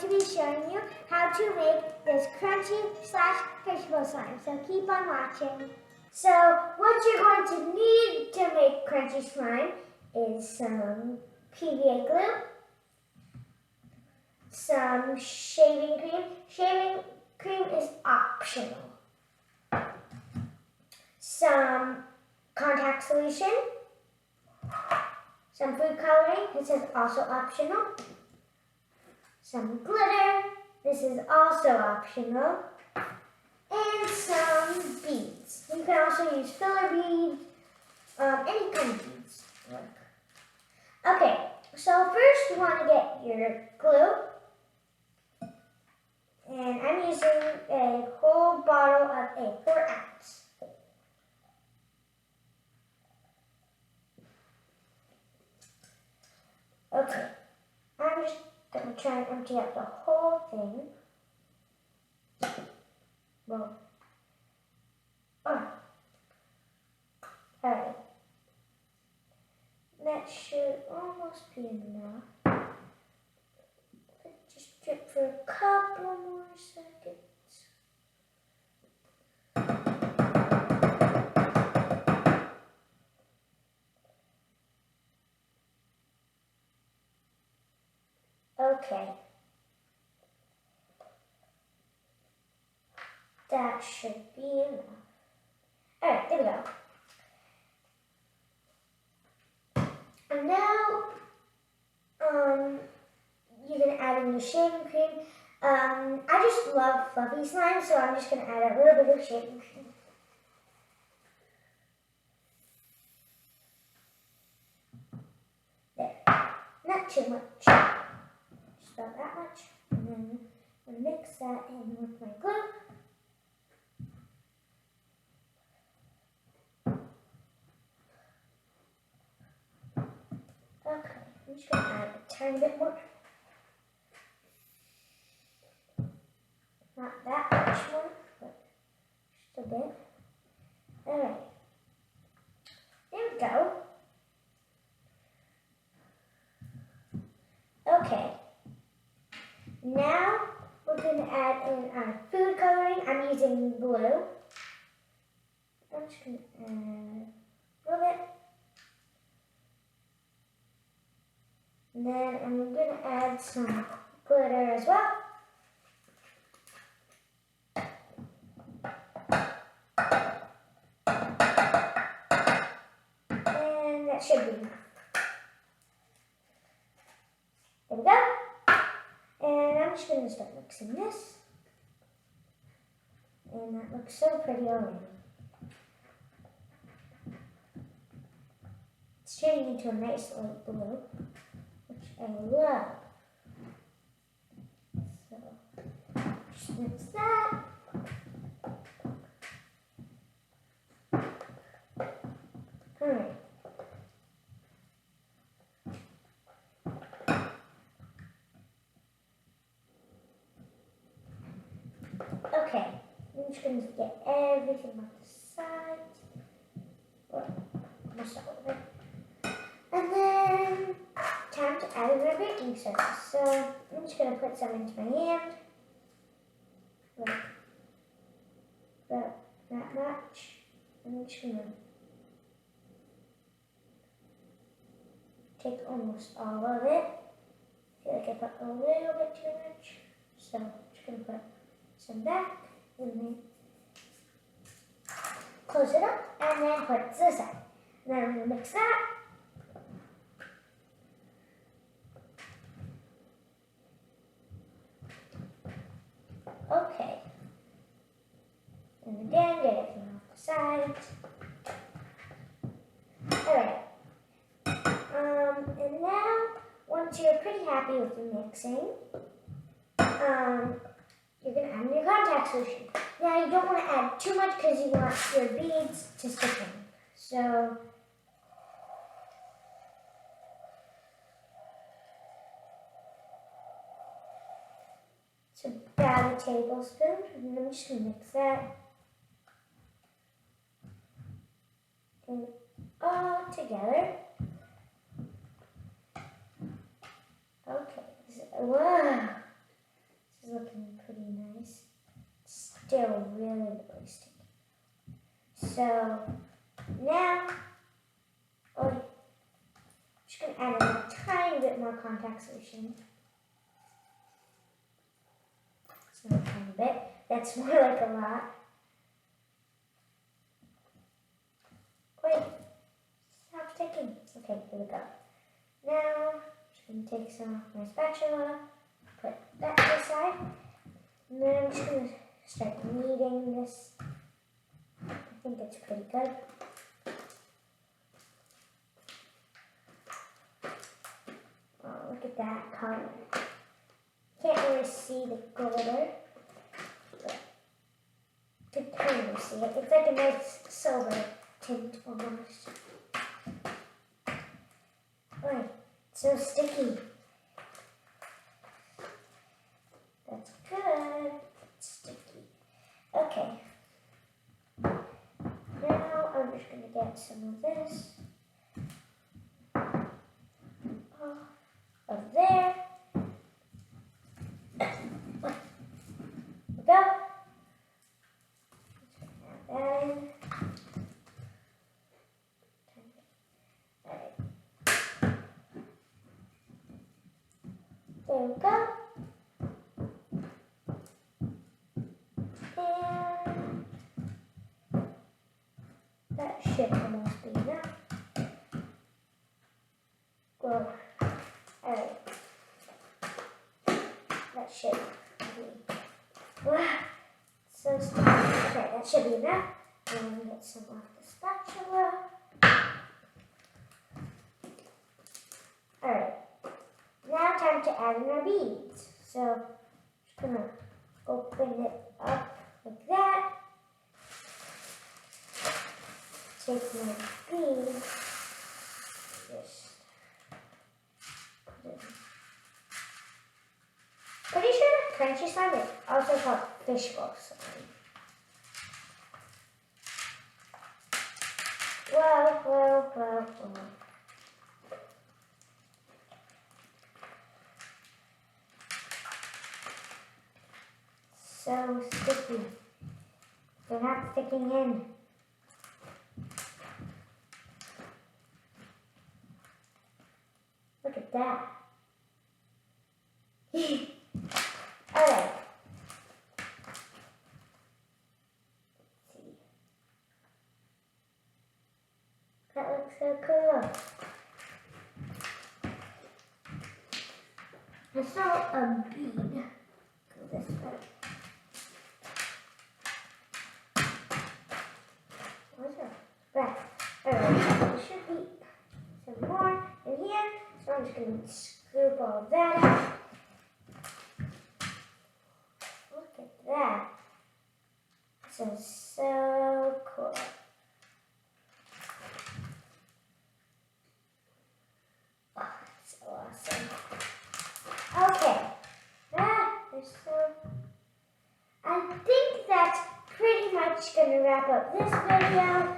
to be showing you how to make this crunchy slash fishbowl slime. So keep on watching. So what you're going to need to make crunchy slime is some PVA glue, some shaving cream. Shaving cream is optional. Some contact solution, some food coloring, this is also optional, some glitter, this is also optional, and some beads. You can also use filler beads, any kind of beads work. Okay, so first you want to get your glue, and I'm using a whole bottle of a 4 ounce. Okay, I'm just going to try and empty out the whole thing. Well, alright. That should almost be enough. Just drip for a couple more seconds. Okay. That should be enough. Alright, there we go. And now, you're going to add in your shaving cream. I just love fluffy slime, so I'm just going to add a little bit of shaving cream. There. Not too much. Just about that much. And then I'm going to mix that in with my glue. Okay, I'm just going to add a tiny bit more. Not that much more, but just a bit. Alright. There we go. Okay. Now we're going to add in our food coloring. I'm using blue. I'm just going to add a little bit. And then I'm going to add some glitter as well. And that should be enough. There we go. And I'm just going to start mixing this. And that looks so pretty already. It's turning into a nice light blue, which I love. So, just mix that. Alright. Okay, I'm just going to get everything off the sides. Well, almost all of it. And then, time to add in our baking soda. So, I'm just going to put some into my hand. Like, about that much. I'm just going to take almost all of it. I feel like I put a little bit too much. So, I'm just going to put some back, and then close it up, and then put it to the side. And then I'm going to mix that. Okay. And again, get everything off the sides. Alright. And now, once you're pretty happy with your mixing, you're going to add in your contact solution. Now, you don't want to add too much because you want your beads to stick in. So, it's about a tablespoon, and I'm just going to mix that in all together. Okay, whoa. looking pretty nice. Still really sticky. So now, I'm just going to add in a tiny bit more contact solution. It's not a tiny bit. That's more like a lot. Wait, stop sticking. Okay, here we go. Now, I'm just going to take some of my spatula, put that to the side, and then I'm just going to start kneading this. I think it's pretty good. Oh, look at that color. Can't really see the glitter, but you can kind of see it. It's like a nice silver tint almost. Oh, it's so sticky. That's good. It's sticky. Okay. Now I'm just going to get some of this of there. There we go. Let's add that in. Alright. There we go. And that should almost be enough. Well, alright. That should be. Wow, so sticky. Okay, that should be enough. And get some off the spatula. Alright. Now time to add in our beads. So I'm just gonna open it up like that. Take my beads. Just put it in. Pretty sure crunchy slime is also called fishbowl slime. Whoa. So sticky. They're not sticking in. Look at that. Alright. Let's see. That looks so cool. I saw a bead. Go this way. What's up? Right. Alright. There should be some more in here. So I'm just going to scoop all that out. Look at that. This is so cool. Oh, that's so awesome. Okay. I think that's pretty much going to wrap up this video.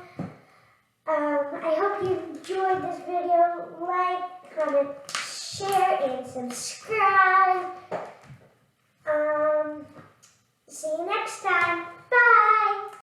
I hope you enjoyed this video. Like, comment, share, and subscribe. See you next time. Bye!